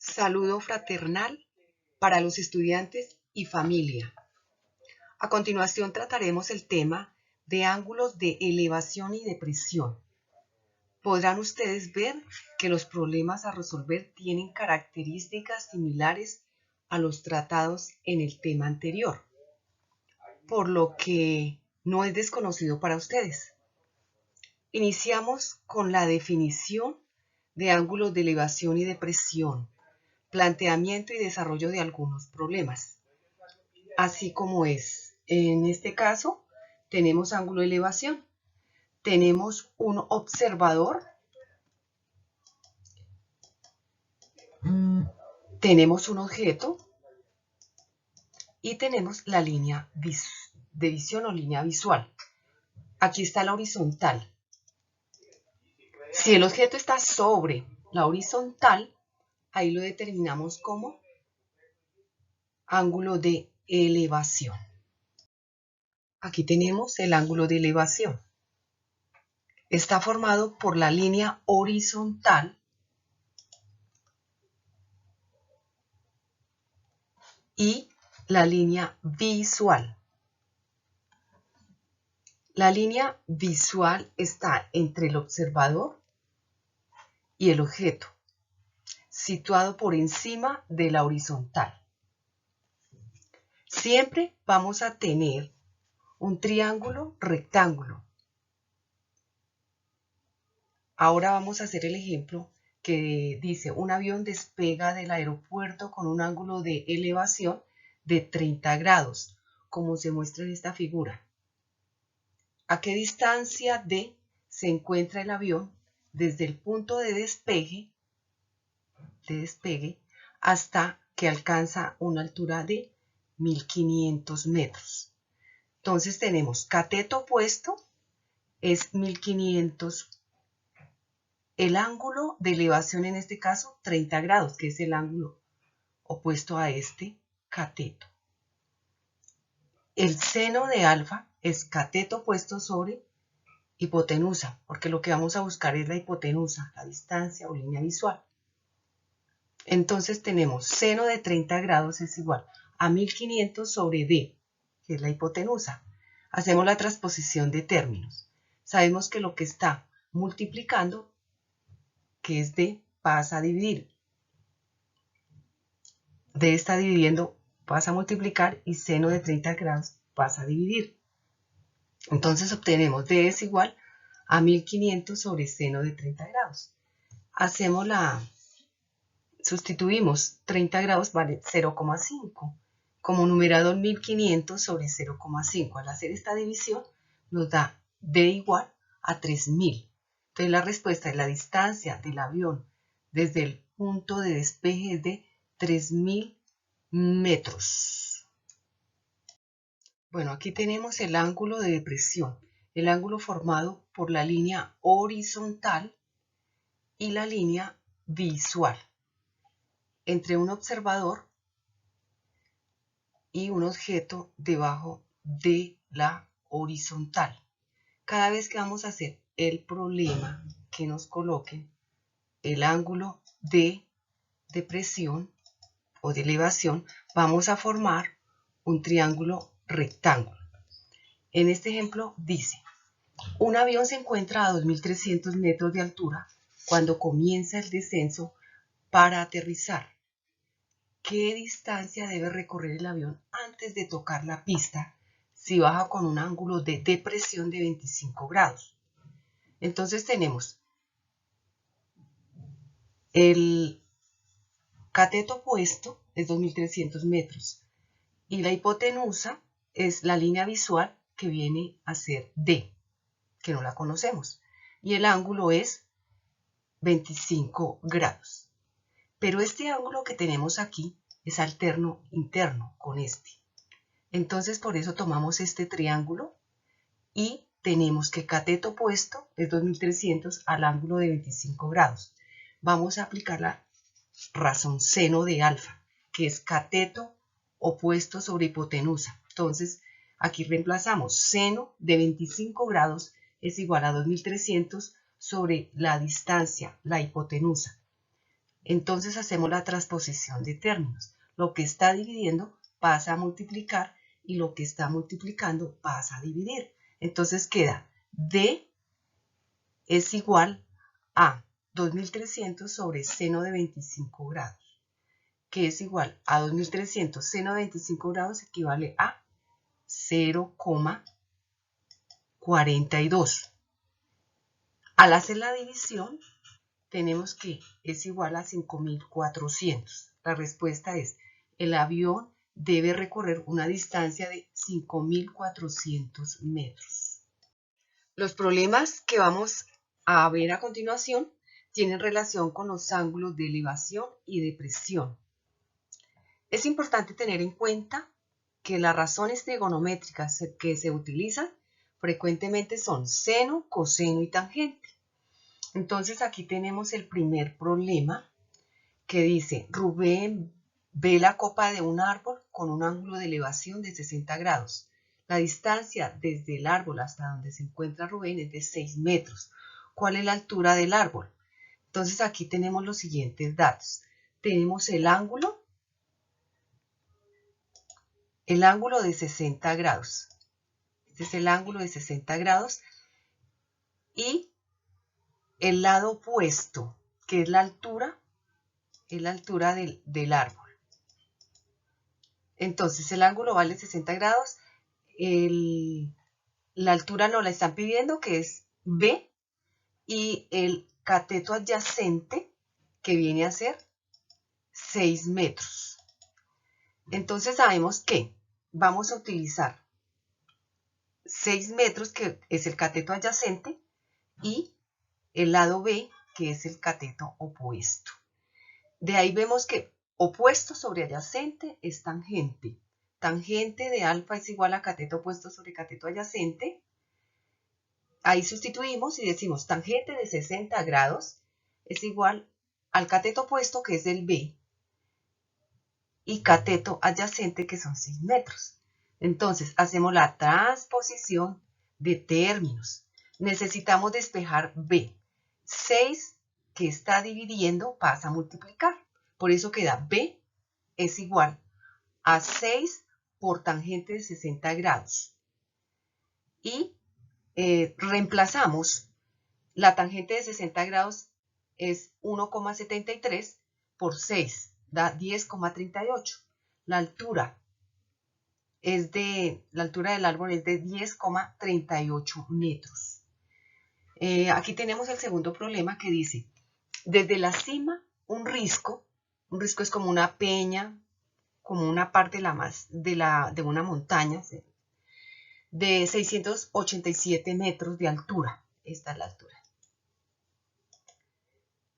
Saludo fraternal para los estudiantes y familia. A continuación trataremos el tema de ángulos de elevación y depresión. Podrán ustedes ver que los problemas a resolver tienen características similares a los tratados en el tema anterior, por lo que no es desconocido para ustedes. Iniciamos con la definición de ángulos de elevación y depresión, planteamiento y desarrollo de algunos problemas. Así como es, en este caso, tenemos ángulo de elevación. Tenemos un observador, tenemos un objeto y tenemos la línea de visión o línea visual. Aquí está la horizontal. Si el objeto está sobre la horizontal, ahí lo determinamos como ángulo de elevación. Aquí tenemos el ángulo de elevación. Está formado por la línea horizontal y la línea visual. La línea visual está entre el observador y el objeto, situado por encima de la horizontal. Siempre vamos a tener un triángulo rectángulo. Ahora vamos a hacer el ejemplo que dice: un avión despega del aeropuerto con un ángulo de elevación de 30 grados, como se muestra en esta figura. ¿A qué distancia D se encuentra el avión desde el punto de despegue hasta que alcanza una altura de 1500 metros? Entonces tenemos cateto opuesto es 1500. El ángulo de elevación en este caso 30 grados, que es el ángulo opuesto a este cateto. El seno de alfa es cateto opuesto sobre hipotenusa, porque lo que vamos a buscar es la hipotenusa, la distancia o línea visual. Entonces tenemos seno de 30 grados es igual a 1500 sobre D, que es la hipotenusa. Hacemos la transposición de términos. Sabemos que lo que está multiplicando, que es D, pasa a dividir. D está dividiendo, pasa a multiplicar, y seno de 30 grados pasa a dividir. Entonces obtenemos D es igual a 1500 sobre seno de 30 grados. Sustituimos 30 grados vale 0,5. Como numerador 1500 sobre 0,5. Al hacer esta división nos da D igual a 3000. Entonces la respuesta es la distancia del avión desde el punto de despegue es de 3000 metros. Bueno, aquí tenemos el ángulo de depresión, el ángulo formado por la línea horizontal y la línea visual entre un observador y un objeto debajo de la horizontal. Cada vez que vamos a hacer el problema que nos coloquen el ángulo de depresión o de elevación, vamos a formar un triángulo rectángulo. En este ejemplo dice: un avión se encuentra a 2300 metros de altura cuando comienza el descenso para aterrizar. ¿Qué distancia debe recorrer el avión antes de tocar la pista si baja con un ángulo de depresión de 25 grados? Entonces tenemos el cateto opuesto es 2300 metros y la hipotenusa es la línea visual que viene a ser D, que no la conocemos, y el ángulo es 25 grados. Pero este ángulo que tenemos aquí es alterno interno con este. Entonces por eso tomamos este triángulo y tenemos que cateto opuesto es 2300 al ángulo de 25 grados. Vamos a aplicar la razón seno de alfa, que es cateto opuesto sobre hipotenusa. Entonces aquí reemplazamos seno de 25 grados es igual a 2300 sobre la distancia, la hipotenusa. Entonces hacemos la transposición de términos. Lo que está dividiendo pasa a multiplicar y lo que está multiplicando pasa a dividir. Entonces queda D es igual a 2300 sobre seno de 25 grados, que es igual a 2300 seno de 25 grados equivale a 0,42. Al hacer la división, tenemos que es igual a 5400. La respuesta es, el avión debe recorrer una distancia de 5400 metros. Los problemas que vamos a ver a continuación tienen relación con los ángulos de elevación y de presión. Es importante tener en cuenta que las razones trigonométricas que se utilizan frecuentemente son seno, coseno y tangente. Entonces aquí tenemos el primer problema que dice, Rubén ve la copa de un árbol con un ángulo de elevación de 60 grados. La distancia desde el árbol hasta donde se encuentra Rubén es de 6 metros. ¿Cuál es la altura del árbol? Entonces aquí tenemos los siguientes datos. Tenemos el ángulo de 60 grados. Este es el ángulo de 60 grados. Y el lado opuesto, que es la altura del árbol. Entonces el ángulo vale 60 grados. La altura nos la están pidiendo, que es B, y el cateto adyacente, que viene a ser 6 metros. Entonces sabemos que vamos a utilizar 6 metros, que es el cateto adyacente, y el lado B, que es el cateto opuesto. De ahí vemos que opuesto sobre adyacente es tangente. Tangente de alfa es igual a cateto opuesto sobre cateto adyacente. Ahí sustituimos y decimos tangente de 60 grados es igual al cateto opuesto, que es el B, y cateto adyacente, que son 6 metros. Entonces hacemos la transposición de términos. Necesitamos despejar B. 6 que está dividiendo pasa a multiplicar. Por eso queda B es igual a 6 por tangente de 60 grados. Y reemplazamos la tangente de 60 grados es 1,73 por 6, da 10,38. La altura del árbol es de 10,38 metros. Aquí tenemos el segundo problema que dice, desde la cima, un risco es como una peña, como una parte de una montaña, ¿sí?, de 687 metros de altura. Esta es la altura.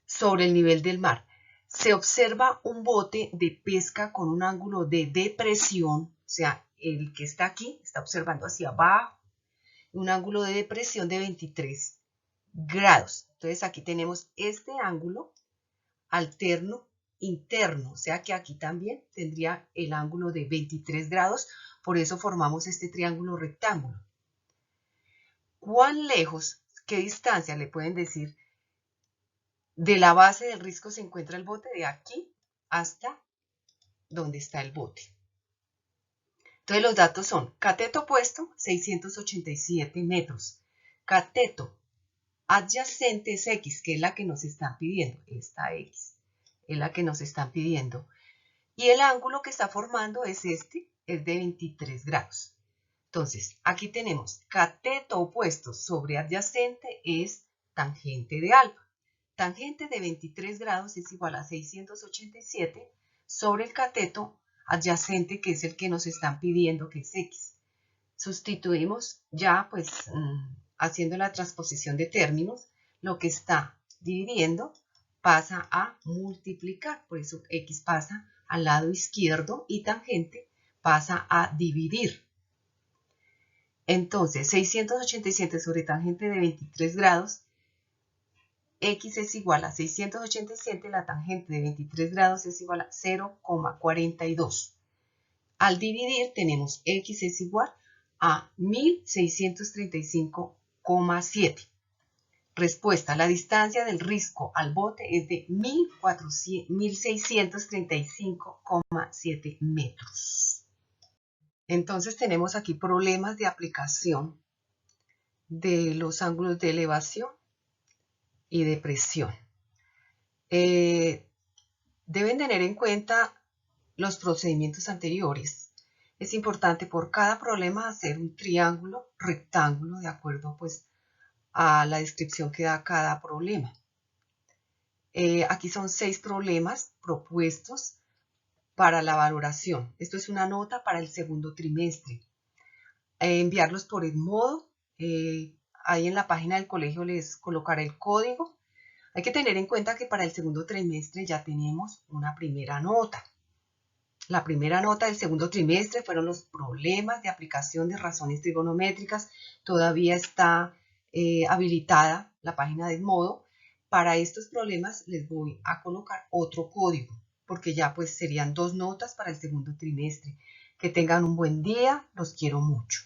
Sobre el nivel del mar. Se observa un bote de pesca con un ángulo de depresión, o sea, el que está aquí está observando hacia abajo, un ángulo de depresión de 23 grados. Entonces aquí tenemos este ángulo alterno interno, o sea que aquí también tendría el ángulo de 23 grados, por eso formamos este triángulo rectángulo. ¿Cuán lejos, qué distancia le pueden decir de la base del risco se encuentra el bote? De aquí hasta donde está el bote. Entonces los datos son cateto opuesto 687 metros, cateto adyacente es X, que es la que nos están pidiendo, esta X es la que nos están pidiendo, y el ángulo que está formando es este, es de 23 grados. Entonces aquí tenemos cateto opuesto sobre adyacente es tangente de alfa. Tangente de 23 grados es igual a 687 sobre el cateto adyacente, que es el que nos están pidiendo, que es X. Sustituimos ya pues haciendo la transposición de términos, lo que está dividiendo pasa a multiplicar, por eso X pasa al lado izquierdo y tangente pasa a dividir. Entonces 687 sobre tangente de 23 grados, X es igual a 687, la tangente de 23 grados es igual a 0,42. Al dividir tenemos X es igual a 1635,7. Respuesta. La distancia del risco al bote es de 1635,7 metros. Entonces tenemos aquí problemas de aplicación de los ángulos de elevación y de presión. Deben tener en cuenta los procedimientos anteriores. Es importante por cada problema hacer un triángulo rectángulo de acuerdo pues a la descripción que da cada problema. Aquí son 6 problemas propuestos para la valoración. Esto es una nota para el segundo trimestre. Enviarlos por Edmodo. Ahí en la página del colegio les colocaré el código. Hay que tener en cuenta que para el segundo trimestre ya tenemos una primera nota. La primera nota del segundo trimestre fueron los problemas de aplicación de razones trigonométricas. Todavía está habilitada la página de Edmodo. Para estos problemas les voy a colocar otro código, porque ya pues serían 2 notas para el segundo trimestre. Que tengan un buen día, los quiero mucho.